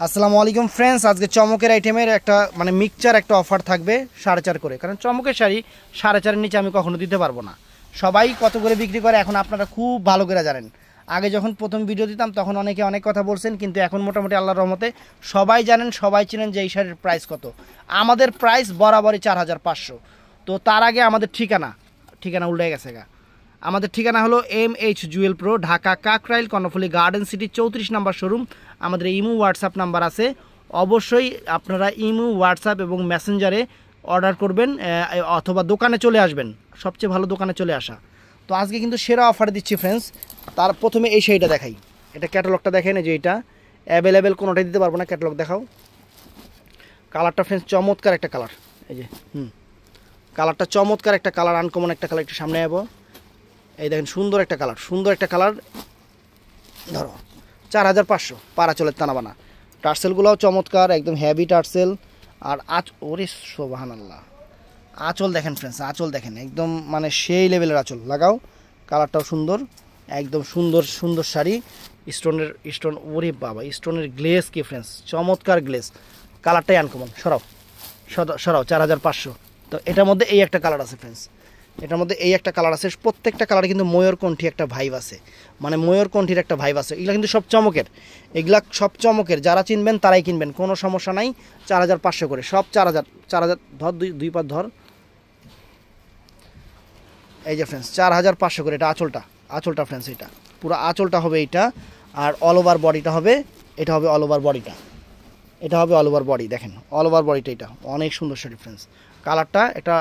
আসসালামু আলাইকুম ফ্রেন্ডস, আজকে চমকের আইটেমের একটা মানে মিক্সচার একটা অফার থাকবে 4.5 করে। কারণ চমকের শাড়ি 4.5-এর নিচে আমি কখনো দিতে পারবো না। সবাই কত করে বিক্রি করে এখন আপনারা খুব ভালো করে জানেন। আগে যখন প্রথম ভিডিও দিতাম তখন অনেকে অনেক কথা বলছেন, কিন্তু এখন মোটামুটি আল্লাহর রহমতে সবাই জানেন, সবাই চিনেন যে এই শাড়ির প্রাইস কত। আমাদের প্রাইস বরাবরই 4,500। তো তার আগে আমাদের ঠিকানা উল্টে গেছে গা। আমাদের ঠিকানা হলো MH Jewel pro, Dhaka Kakrail Karnaphuli garden city 34 নম্বর শোরুম। আমাদের ইমো হোয়াটসঅ্যাপ নাম্বার আছে, অবশ্যই আপনারা ইমো হোয়াটসঅ্যাপ এবং মেসেঞ্জারে অর্ডার করবেন অথবা দোকানে চলে আসবেন, সবচেয়ে ভালো দোকানে চলে আসা। তো আজকে কিন্তু সেরা অফার দিচ্ছি ফ্রেন্ডস। তার প্রথমে এই শাড়িটা দেখাই, এটা ক্যাটালগটা দেখেন, যে এটা অ্যাভেলেবেল কোনোটাই দিতে পারবো না, ক্যাটালগ দেখাও। কালারটা ফ্রেন্ডস চমৎকার একটা কালার, এই যে কালারটা চমৎকার একটা কালার, আনকমন একটা কালার। একটু সামনে যাবো, এই দেখেন সুন্দর একটা কালার, ধরো 4,500 পারা চলে টানাবানা। টার্সেলগুলোও চমৎকার, একদম হেভি টার্সেল। আর ওরে সুবহানাল্লাহ, আঁচল দেখেন ফ্রেন্ডস, আঁচল দেখেন একদম মানে সেই লেভেলের আঁচল। লাগাও, কালারটাও সুন্দর, একদম সুন্দর শাড়ি। স্টোন, ওরে বাবা, স্টোনের গ্লেজ কি ফ্রেন্ডস, চমৎকার গ্লেজ। কালারটাই আনকমন। সরাও 4,500। তো এটার মধ্যে এই একটা কালার আছে ফ্রেন্ডস, এটার মধ্যে এই একটা কালার আছে। প্রত্যেকটা কালারে কিন্তু ময়ূরকণ্ঠী একটা ভাইব আছে, মানে ময়ূরকণ্ঠীর একটা ভাইব আছে। এগুলো কিন্তু সব চমকের, এগুলা সব চমকের। যারা চিনবেন তারাই কিনবেন, কোনো সমস্যা নাই। 4,500 করে সব। 4,000 ধর, দুই পাত ধর। এই যে ফ্রেন্ডস 4,500 করে। এটা আঁচলটা ফ্রেন্ডস, এটা পুরো আঁচলটা হবে এইটা। আর অল ওভার বডিটা হবে, এটা হবে অল ওভার বডিটা, এটা হবে অল ওভার বডি। দেখেন অল ওভার বডিটা, এটা অনেক সুন্দর শাড়ি ফ্রেন্ডস। কালারটা একটা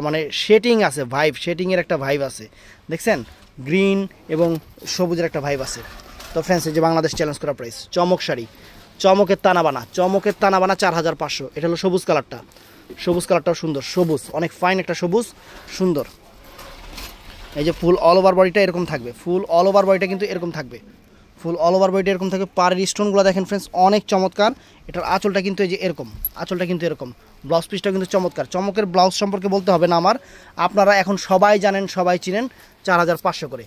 মানে শেডিং আছে, শেডিংয়ের একটা ভাইব আছে, দেখছেন? গ্রিন এবং সবুজের একটা ভাইব আছে। তো ফ্রেন্ডস, এই যে বাংলাদেশ চ্যালেঞ্জ করা প্রাইস, চমক শাড়ি, চমকের টানাবানা 4,500। এটা হলো সবুজ কালারটাও সুন্দর, সবুজ অনেক ফাইন একটা সবুজ, সুন্দর। এই যে ফুল অল ওভার বডিটা এরকম থাকবে, ফুল অল ওভার বডিটা কিন্তু এরকম থাকবে, পাড়ের স্টোনগুলো দেখেন ফ্রেন্ডস, অনেক চমৎকার। এটার আঁচলটা কিন্তু এই যে এরকম, ব্লাউজ পিসটা কিন্তু চমৎকার। চমকের ব্লাউজ সম্পর্কে বলতে হবে না আমার, আপনারা এখন সবাই জানেন, সবাই চিনেন। 4,500 করে।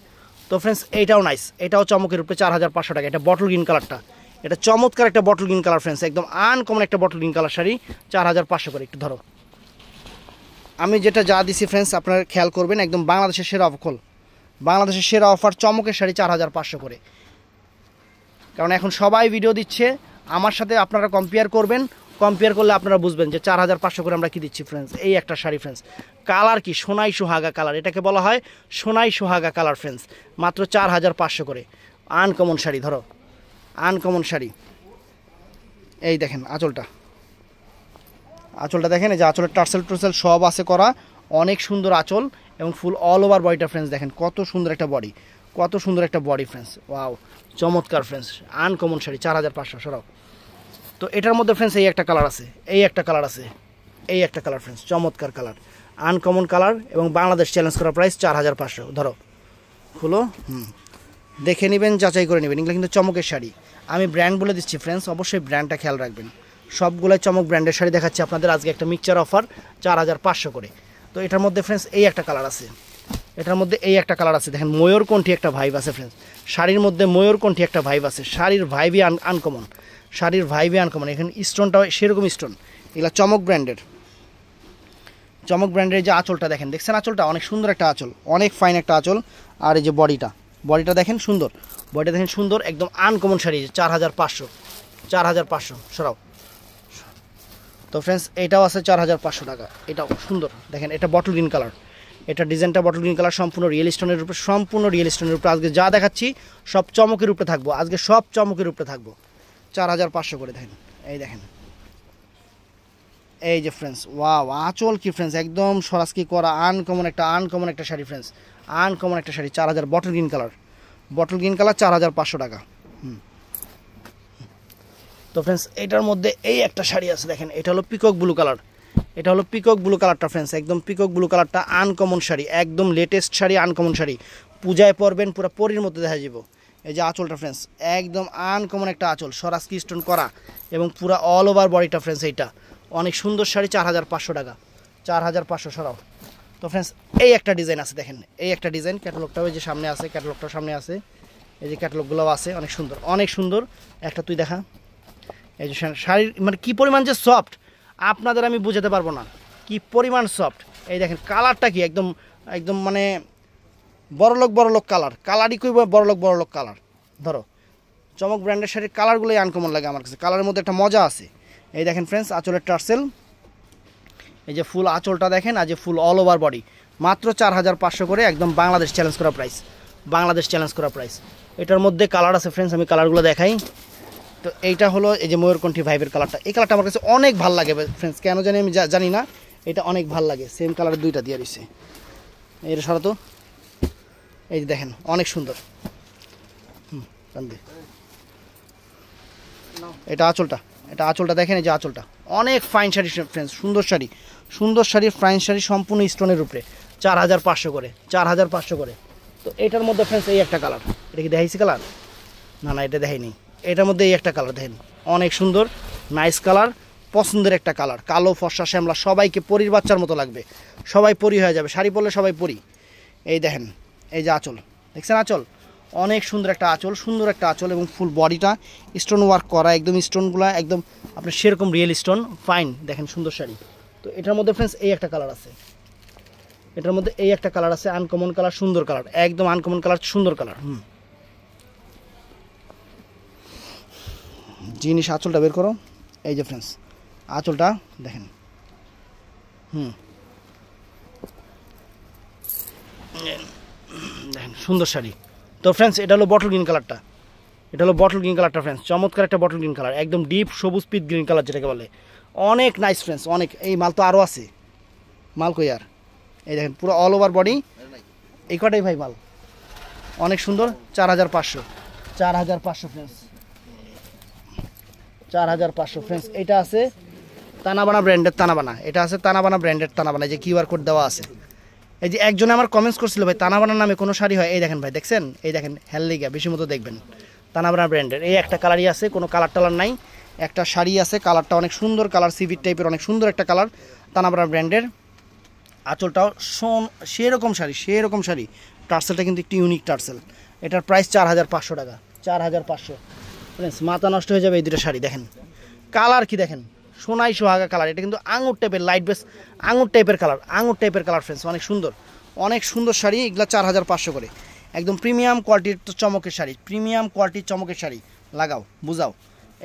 তো ফ্রেন্ডস এইটাও নাইস, এটাও চমকের উপরে 4,500 টাকা। এটা বটল গ্রিন কালারটা, এটা চমৎকার একটা বটল গ্রিন কালার ফ্রেন্ডস, একদম আনকমন একটা বটল গ্রিন কালার শাড়ি, 4,500 করে। একটু ধরো, আমি যেটা যা দিছি ফ্রেন্ডস আপনারা খেয়াল করবেন, একদম বাংলাদেশের সেরা অফার চমকের শাড়ি 4,500 করে। কারণ এখন সবাই ভিডিও দিচ্ছে, আমার সাথে আপনারা কম্পেয়ার করবেন, কম্পেয়ার করলে আপনারা বুঝবেন যে 4,500 করে আমরা কি দিচ্ছি ফ্রেন্ডস। এই একটা শাড়ি ফ্রেন্ডস, কালার কি সোনাই সোহাগা কালার, এটাকে বলা হয় সোনাই সোহাগা কালার ফ্রেন্ডস, মাত্র 4,500 করে। আনকমন শাড়ি, ধরো আনকমন শাড়ি। এই দেখেন আঁচলটা দেখেন, এই যে আঁচলের টার্সেল সব আছে করা, অনেক সুন্দর আঁচল এবং ফুল অল ওভার বডিটা ফ্রেন্ডস। দেখেন কত সুন্দর একটা বডি, ফ্রেন্ডস। ওয়াও, চমৎকার ফ্রেন্ডস, আনকমন শাড়ি 4,500। সরাও। তো এটার মধ্যে ফ্রেন্ডস এই একটা কালার আছে, এই একটা কালার ফ্রেন্ডস, চমৎকার কালার, আনকমন কালার এবং বাংলাদেশ চ্যালেঞ্জ করা প্রাইস 4,500। ধরো, খুলো, দেখে নেবেন, যাচাই করে নেবেন। এগুলো কিন্তু চমকের শাড়ি, আমি ব্র্যান্ড বলে দিচ্ছি ফ্রেন্ডস, অবশ্যই ব্র্যান্ডটা খেয়াল রাখবেন। সবগুলোই চমক ব্র্যান্ডের শাড়ি দেখাচ্ছি আপনাদের আজকে, একটা মিক্সচার অফার 4,500 করে। তো এটার মধ্যে ফ্রেন্ডস এই একটা কালার আছে, দেখেন ময়ূরকণ্ঠী একটা ভাইব আছে ফ্রেন্ডস, শাড়ির মধ্যে ময়ূরকণ্ঠী একটা ভাইব আছে। শাড়ির ভাইবই আনকমন, এখানে স্টোনটাও সেরকম স্টোন। এগুলো চমক ব্র্যান্ডের যে আঁচলটা দেখছেন আঁচলটা অনেক সুন্দর একটা আঁচল, অনেক ফাইন একটা আঁচল। আর এই যে বডিটা দেখেন সুন্দর, একদম আনকমন শাড়ি। 4,500। সরাও। তো ফ্রেন্ডস এটাও আছে 4,500 টাকা, এটাও সুন্দর। দেখেন এটা বটল গ্রিন কালার, এটা ডিজাইনটা বটল গ্রিন কালার, সম্পূর্ণ রিয়েল স্টোনের উপরে, আজকে যা দেখাচ্ছি সব চমকের উপরে থাকবো, 4,500 করে। দেখেন, এই যে ফ্রেন্ডস, ওয়াও, আঁচল কি ফ্রেন্ডস, একদম সরাসকি করা, আনকমন একটা sari friends, 4,000 bottle green colour 4,500 টাকা। তো ফ্রেন্ডস এটার মধ্যে এই একটা শাড়ি আছে, দেখেন এটা হলো পিকক ব্লু কালারটা ফ্রেন্ডস, একদম পিকক ব্লু কালারটা, আনকমন শাড়ি, একদম লেটেস্ট শাড়ি, আনকমন শাড়ি। পূজায় পরবেন, পুরো পরীর মধ্যে দেখা যাব। এই যে আঁচলটা ফ্রেন্ডস, একদম আনকমন একটা আঁচল, সরাসকি স্টোন করা এবং পুরো অল ওভার বডিটা ফ্রেন্ডস। এইটা অনেক সুন্দর শাড়ি, 4,500 টাকা, 4,500। সরাও। তো ফ্রেন্ডস এই একটা ডিজাইন আছে, দেখেন এই একটা ডিজাইন, ক্যাটালগটাও এই যে সামনে আছে, এই যে ক্যাটালগুলোও আছে, অনেক সুন্দর একটা। তুই দেখা, এই যে শাড়ির মানে কী পরিমাণ যে সফট আপনাদের আমি বোঝাতে পারবো না, কি পরিমাণ সফট। এই দেখেন কালারটা কি একদম একদম মানে বড়লোক কালারই কই বড়লোক কালার। ধরো চমক ব্র্যান্ডের শাড়ির কালারগুলোই আনকমন লাগে আমার কাছে, কালারের মধ্যে একটা মজা আছে। এই দেখেন ফ্রেন্ডস আঁচলের টার্সেল, এই যে ফুল আঁচলটা দেখেন, আর যে ফুল অল ওভার বডি, মাত্র 4500 করে, একদম বাংলাদেশ চ্যালেঞ্জ করা প্রাইস। এটার মধ্যে কালার আছে ফ্রেন্ডস, আমি কালারগুলো দেখাই। তো এইটা হলো এই যে ময়ূরকণ্ঠী ভাইবের কালারটা, এই কালারটা আমার কাছে অনেক ভালো লাগে ফ্রেন্ডস, কেন জানি আমি জানি না, এটা অনেক ভালো লাগে। সেম কালারের দুইটা দিয়ে দিচ্ছে, এটা সারাতো এই যে দেখেন অনেক সুন্দর। এটা আঁচলটা দেখেন, এই যে আঁচলটা অনেক ফাইন শাড়ি ফ্রেন্ডস, সুন্দর শাড়ি ফাইন শাড়ি সম্পূর্ণ স্টোনের উপরে, 4500 করে। তো এটার মধ্যে ফ্রেন্ডস এই একটা কালার, এটা কি দেখাইছি কালার? না এটা দেখাইনি। এটার মধ্যে এই একটা কালার দেখেন, অনেক সুন্দর নাইস কালার, পছন্দের একটা কালার, কালো ফর্সা শ্যামলা, সবাইকে পরীর বাচ্চার মতো লাগবে, সবাই পরী হয়ে যাবে, শাড়ি পরলে সবাই পরী। এই দেখেন এই যে আঁচল দেখছেন, আঁচল অনেক সুন্দর একটা আঁচল, এবং ফুল বডিটা স্টোন ওয়ার্ক করা, একদম স্টোনগুলো একদম আপনার সেরকম রিয়েল স্টোন, ফাইন দেখেন সুন্দর শাড়ি। তো এটার মধ্যে ফ্রেন্ডস এই একটা কালার আছে, আনকমন কালার, সুন্দর কালার, একদম আনকমন কালার, সুন্দর কালার। জিনিস আঁচলটা বের করো, এই যে ফ্রেন্ডস আঁচলটা দেখেন, দেখেন সুন্দর শাড়ি। তো ফ্রেন্ডস এটা হলো বটল গ্রিন কালারটা, ফ্রেন্ডস, চমৎকার একটা বটল গ্রিন কালার, একদম ডিপ সবুজ পিট গ্রিন কালার যেটাকে বলে, অনেক নাইস ফ্রেন্ডস, অনেক। এই মাল তো আরও আছে, মাল কই আর, এই দেখেন পুরো অল ওভার বডি, এই কটাই ভাই মাল, অনেক সুন্দর। 4500 ফ্রেন্ডস, 4500 ফ্রেন্ডস। এটা আছে তানাবানা ব্র্যান্ডের তানাবানা, যে কিউআর কোড দেওয়া আছে। এই যে একজনে আমার কমেন্টস করছিল ভাই তানাবানার নামে কোনো শাড়ি হয়, এই দেখেন ভাই দেখছেন, এই দেখেন হেললিগা বেশি মতো দেখবেন, তানাবানা ব্র্যান্ডের এই একটা কালারই আছে, কোনো কালার টালার নাই, একটা শাড়ি আছে, কালারটা অনেক সুন্দর, কালার সিভিট টাইপের, অনেক সুন্দর একটা কালার, তানাবানা ব্র্যান্ডের। আঁচলটাও সেরকম শাড়ি, টার্সেলটা কিন্তু একটি ইউনিক টার্সেল। এটার প্রাইস 4500 টাকা, 4500 ফ্রেন্ডস। মাথা নষ্ট হয়ে যাবে এই দুটো শাড়ি, দেখেন কালার কি দেখেন, সোনাই সোহাগা কালার, এটা কিন্তু আঙুর টাইপের, লাইট বেস আঙুর টাইপের কালার ফ্রেন্ডস, অনেক সুন্দর শাড়ি, এগুলো 4500 করে, একদম প্রিমিয়াম কোয়ালিটির চমকের শাড়ি, লাগাও বুঝাও।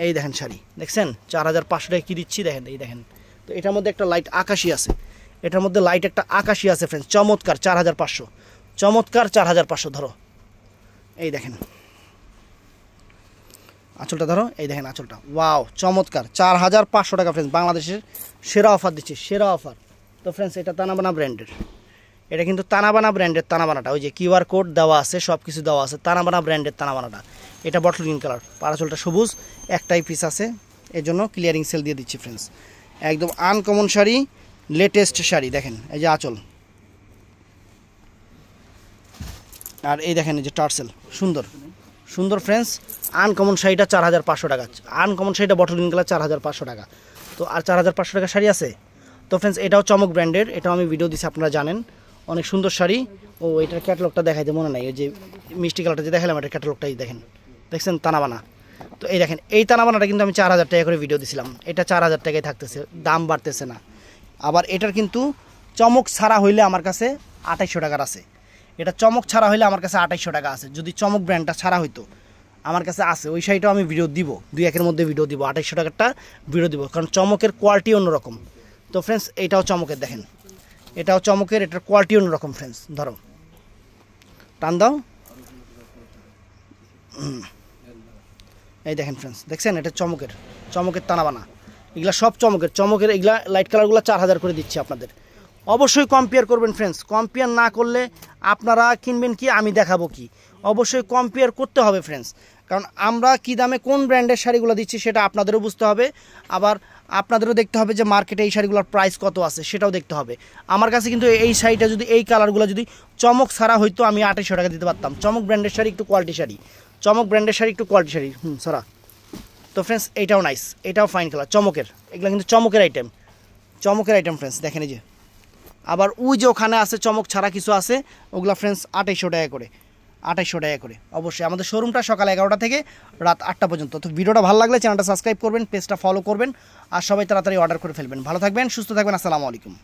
এই দেখেন শাড়ি দেখছেন, 4500 টাকা কি দিচ্ছি দেখেন, এই দেখেন। তো এটার মধ্যে একটা লাইট আকাশি আছে, ফ্রেন্ডস, চমৎকার 4500, ধরো এই দেখেন আঁচলটা, ধরো এই দেখেন আঁচলটা, ওয়াও চমৎকার, 4500 টাকা ফ্রেন্ডস, বাংলাদেশের সেরা অফার দিচ্ছি, তো ফ্রেন্ডস এটা তানাবানা ব্র্যান্ডের, এটা কিন্তু তানাবানা ব্র্যান্ডের তানাবানাটা, ওই যে কিউআর কোড দেওয়া আছে, সব কিছু দেওয়া আছে, তানাবানা ব্র্যান্ডের তানাবানাটা। এটা বটল গ্রিন কালার, পারাচলটা সবুজ, একটাই পিস আছে, এর জন্য ক্লিয়ারিং সেল দিয়ে দিচ্ছি ফ্রেন্ডস। একদম আনকমন শাড়ি, লেটেস্ট শাড়ি, দেখেন এই যে আঁচল, আর এই দেখেন এই যে টার্সেল, সুন্দর ফ্রেন্ডস। আনকমন শাড়িটা 4500 টাকা, আনকমন শাড়িটা বটল গ্রিন কালার 4500 টাকা। তো আর 4500 টাকা শাড়ি আছে। তো ফ্রেন্ডস এটাও চমক ব্র্যান্ডের, এটাও আমি ভিডিও দিচ্ছি, আপনারা জানেন, অনেক সুন্দর শাড়ি। ও এটার ক্যাটালগটা দেখাইতে মনে নাই, ওই যে মিষ্টি কালারটা যে দেখালাম, এটার ক্যাটালগটাই দেখছেন তানাবানা। তো এই দেখেন এই তানাবানাটা কিন্তু আমি 4000 টাকা করে ভিডিও দিছিলাম, এটা 4000 টাকায় থাকতেছে, দাম বাড়তেছে না। আবার এটার কিন্তু চমক ছাড়া হইলে আমার কাছে 2800 টাকার আছে, এটা চমক ছাড়া হইলে আমার কাছে 2800 টাকা আছে। যদি চমক ব্র্যান্ডটা ছাড়া হইতো আমার কাছে আছে, ওই শাড়িটাও আমি ভিডিও দিব, 2-1 মধ্যে ভিডিও দিব, 2800 টাকারটা ভিডিও দিব, কারণ চমকের কোয়ালিটি অন্যরকম। তো ফ্রেন্ডস এটাও চমকের, দেখেন এটাও চমকের, এটার কোয়ালিটি অন্যরকম ফ্রেন্ডস, ধরো টান দাও, এই দেখেন ফ্রেন্ডস দেখছেন, এটা চমকের তানাবানা, এগুলা সব চমকের, এগুলা লাইট কালারগুলো 4000 করে দিচ্ছি আপনাদের। অবশ্যই কম্পেয়ার করবেন ফ্রেন্ডস, কম্পেয়ার না করলে আপনারা কিনবেন কি, আমি দেখাবো কি, অবশ্যই কম্পেয়ার করতে হবে ফ্রেন্ডস, কারণ আমরা কি দামে কোন ব্র্যান্ডের শাড়িগুলো দিচ্ছি সেটা আপনাদেরও বুঝতে হবে, আবার আপনাদেরও দেখতে হবে যে মার্কেটে এই শাড়িগুলোর প্রাইস কত আছে সেটাও দেখতে হবে। আমার কাছে কিন্তু এই শাড়িটা যদি, এই কালারগুলো যদি চমক ছাড়া হয়তো আমি 2800 টাকা দিতে পারতাম। চমক ব্র্যান্ডের শাড়ি একটু কোয়ালিটি শাড়ি, সারা। তো ফ্রেন্ডস এইটাও নাইস, এটাও ফাইন কালার, চমকের, এগুলো কিন্তু চমকের আইটেম ফ্রেন্ডস, দেখেন এই যে। আবার ওই যে ওখানে আছে চমক ছাড়া কিছু আছে, ওগুলা ফ্রেন্ডস 2800 টাকা করে, 2800 টাকা করে। অবশ্যই আমাদের শোরুমটা সকাল 11টা থেকে রাত 8টা পর্যন্ত। তো ভিডিওটা ভালো লাগলে চ্যানেলটা সাবস্ক্রাইব করবেন, পেজটা ফলো করবেন, আর সবাই তাড়াতাড়ি অর্ডার করে ফেলবেন। ভালো থাকবেন, সুস্থ থাকবেন, আসসালামু আলাইকুম।